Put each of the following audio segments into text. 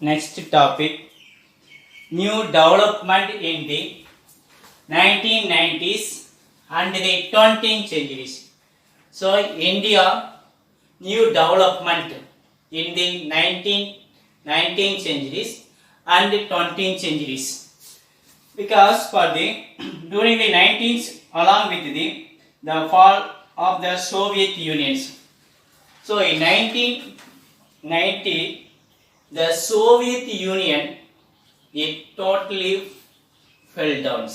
Next topic, new development in the 1990s and the 20th centuries. So India new development in the 19th centuries and 20th centuries, because for the during the 19th, along with the fall of the Soviet Union. So in 1990, the Soviet Union, it totally fell down.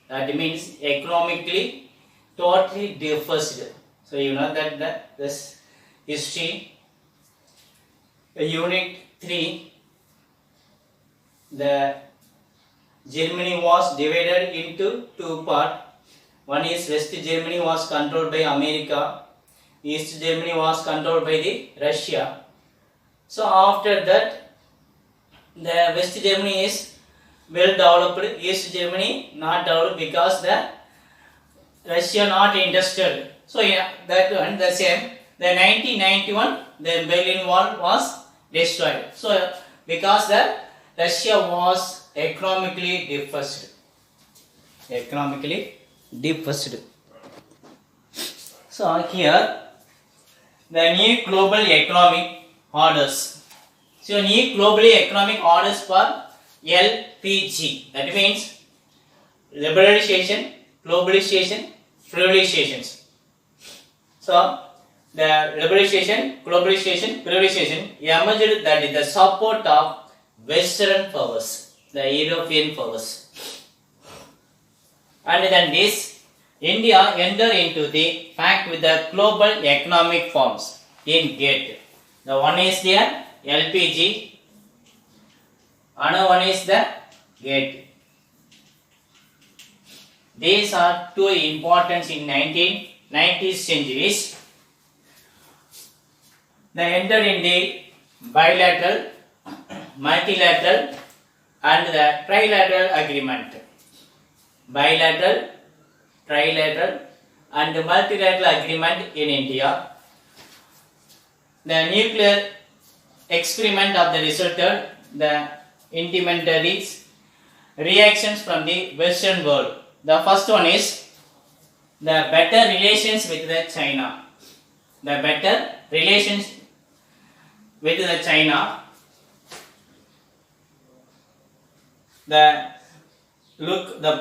That means economically totally deficit. So you know that this history, unit 3, the Germany was divided into two parts. One is West Germany was controlled by America, East Germany was controlled by the Russia. So after that, the West Germany is well developed, East Germany not developed because the Russia not interested. So yeah, that one the same. The 1991, the Berlin Wall was destroyed. So because the Russia was economically deficit. So here the new global economic orders. So new global economic orders for LPG. That means liberalization, globalization, privatizations. So the liberalization, globalization, privatization emerged that is the support of Western powers, the European powers. And then this, India entered into the pact with the global economic forms in GATT. The one is the LPG, another one is the GATT. These are two important in 1990s centuries. They entered in the bilateral, multilateral and the trilateral agreement. Bilateral, trilateral and multilateral agreement in India. The nuclear experiment of the resulted the intermediaries reactions from the Western world. The first one is the better relations with the China. The better relations with the China. The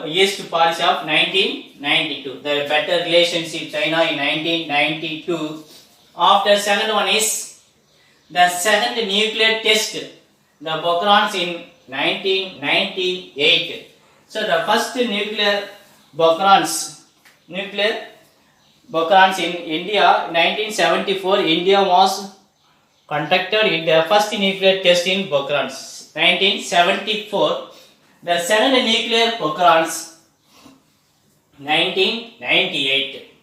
East policy of 1992. The better relationship China in 1992. After second one is the second nuclear test, the Pokhrans in 1998. So the first nuclear Pokhrans in India, 1974, India was conducted in the first nuclear test in Pokhrans. 1974, the second nuclear Pokhrans, 1998.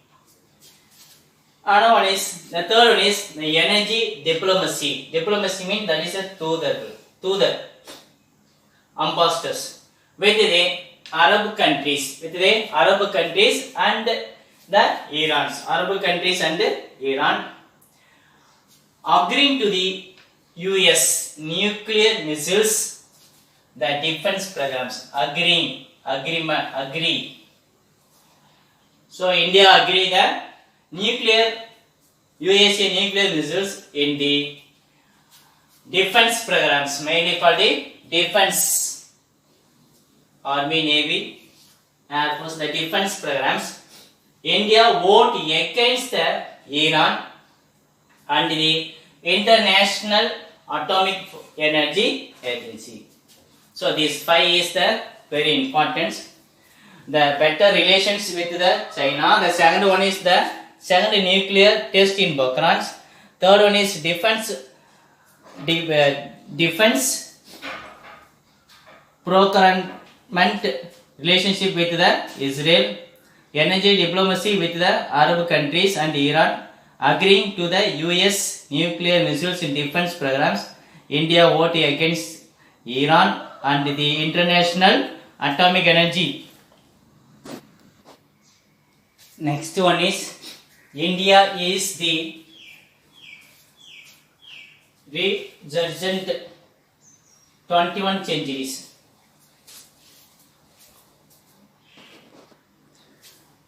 Another one is, the third one is the energy diplomacy. Diplomacy means that is a Tudor ambassadors with the Arab countries, and the Arab countries and Iran, agreeing to the US nuclear missiles, the defense programs. Agree. So India agreed that USA nuclear missiles in the defense programs, mainly for the defense, Army, Navy, Air Force, the defense programs. India vote against the Iran and the International Atomic Energy Agency. So these five is the very important. The better relations with the China. The second one is the second nuclear test in Pokhrans. Third one is defense procurement relationship with the Israel. Energy diplomacy with the Arab countries and Iran, agreeing to the US nuclear missiles in defense programs. India vote against Iran and the International Atomic Energy. Next one is India is the resurgent 21 centuries.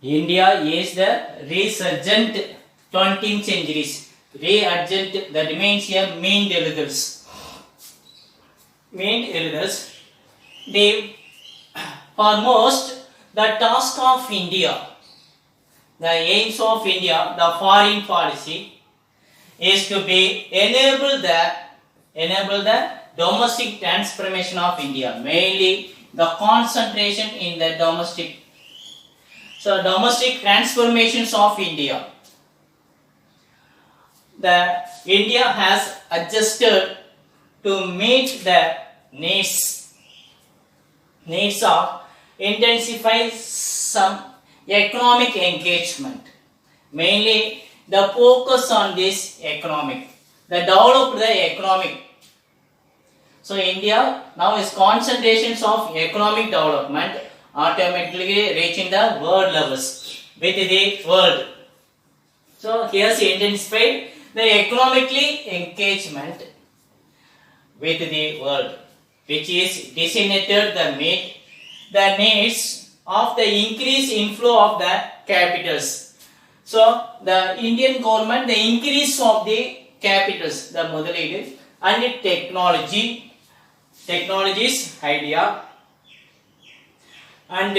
India is the resurgent 20th centuries. Resurgent, that means here main elders. Main elders. They foremost the task of India, the aims of India, the foreign policy is to be enable the domestic transformation of India, mainly the concentration in the domestic. So domestic transformations of India. The India has adjusted to meet the needs of intensify some economic engagement. Mainly the focus on this economic. The develop the economic. So India now is concentrations of economic development automatically reaching the world levels with the world. So here she intensified the economically engagement with the world, which is designated the meet the needs of the increased inflow of the capitals. So the Indian government, the increase of the capitals, the முதலீடு and technologies idea and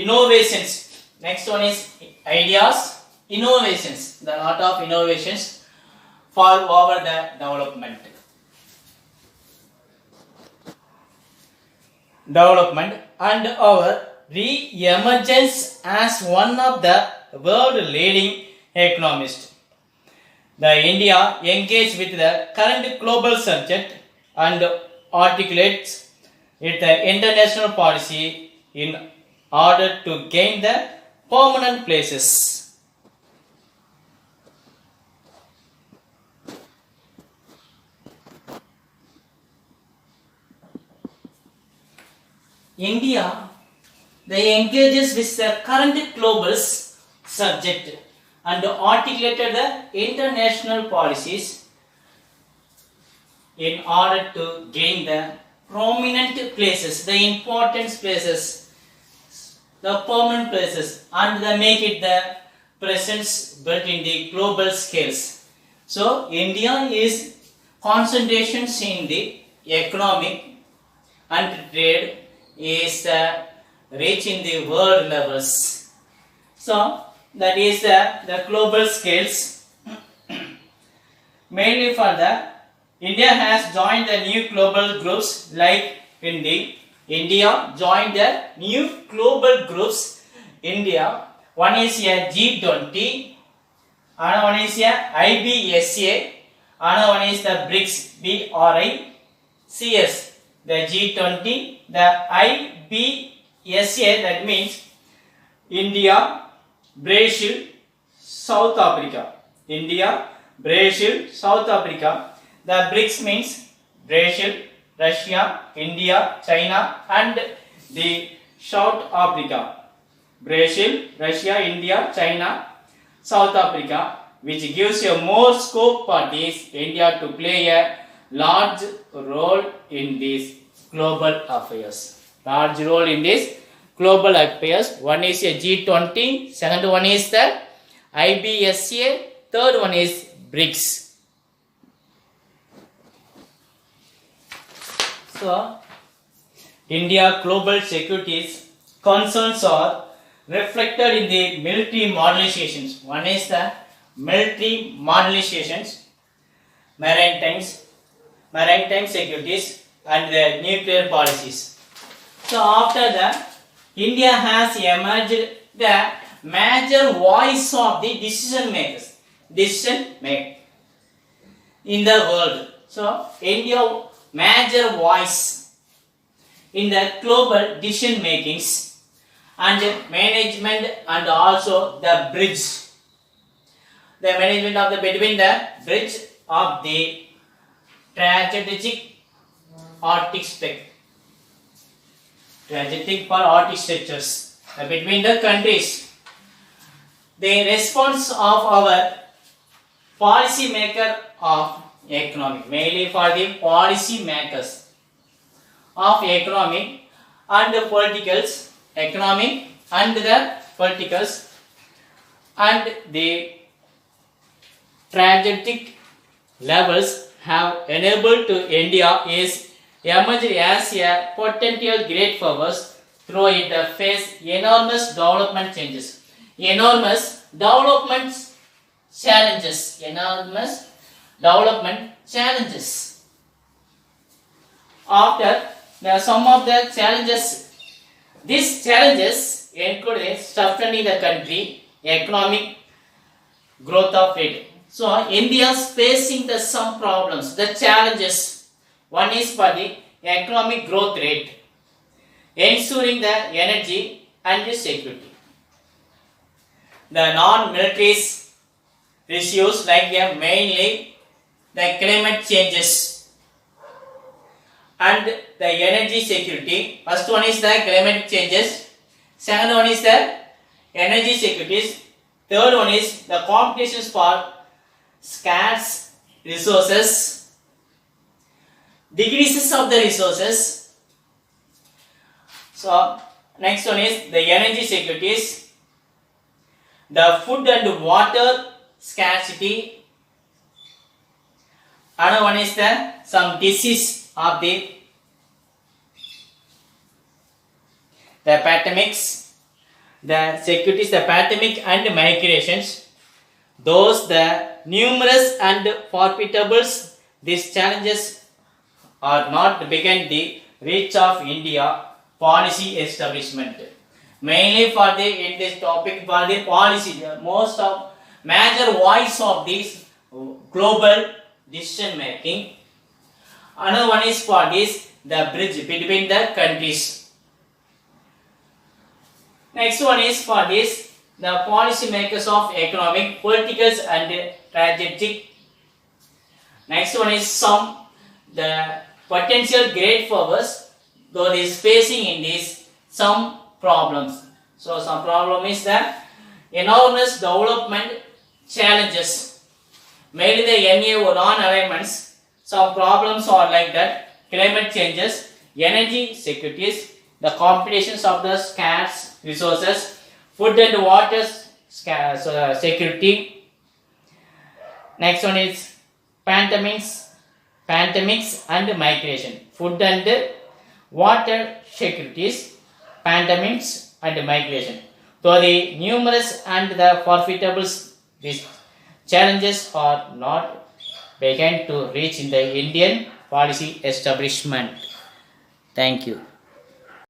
innovations. Next one is ideas, innovations, the lot of innovations for over the development and our re-emergence as one of the world leading economists. The India engaged with the current global subject and articulates its international policy in order to gain the permanent places. India, they engages with the current global subject and articulated the international policies in order to gain the prominent places, the important places, the permanent places, and they make it the presence built in the global scales. So India is concentrations in the economic and trade is reaching the world levels. So that is the global scales. Mainly for the India has joined the new global groups like in the India joined the new global groups. India, one is a G20, another one is a IBSA, another one is the BRICS, BRICS, the G20, the IBSA, that means India, Brazil, South Africa. India, Brazil, South Africa. The BRICS means Brazil, Russia, India, China and the South Africa. Brazil, Russia, India, China, South Africa, which gives a more scope for this India to play a large role in these global affairs. Large role in this global affairs. One is a G20, second one is the IBSA, third one is BRICS. So, India global securities concerns are reflected in the military modernizations. One is the military modernizations, maritime securities and the nuclear policies. So after that, India has emerged the major voice of the decision makers in the world. So India major voice in the global decision makings and management and also the bridge. The management of the between the bridge of the strategic for architectures between the countries. The response of our policy maker of economic, mainly for the policy makers. of economic and politicals, economic and the politicals, and the strategic levels have enabled to India is emerged as a potential great powers through it face enormous development changes. Enormous development challenges. Enormous development challenges. After some of the challenges, these challenges include strengthening the country, economic growth of it. So India is facing some problems, the challenges. One is for the economic growth rate, ensuring the energy and the security. The non-military issues like mainly the climate changes and the energy security. First one is the climate changes. Second one is the energy securities. Third one is the competitions for scarce resources, decreases of the resources. So next one is the energy securities, the food and water scarcity. Another one is the some disease of the pandemics, the securities, the pandemic and migrations. Those the numerous and forfeitables, these challenges are not beyond the reach of India policy establishment. Mainly for the in this topic for the policy, the most of major voice of this global decision making. Another one is for this the bridge between the countries. Next one is for this the policy makers of economic, political and strategic. Next one is some the potential great powers though is facing in this some problems. So some problem is the enormous development challenges. Mainly the NAO non-alignments. Some problems are like that climate changes, energy securities, the competitions of the scarce resources, food and water security. Next one is pandemics and migration. Food and water securities, pandemics and migration. Though the numerous and the forfeitables, these challenges are not begun to reach in the Indian policy establishment. Thank you.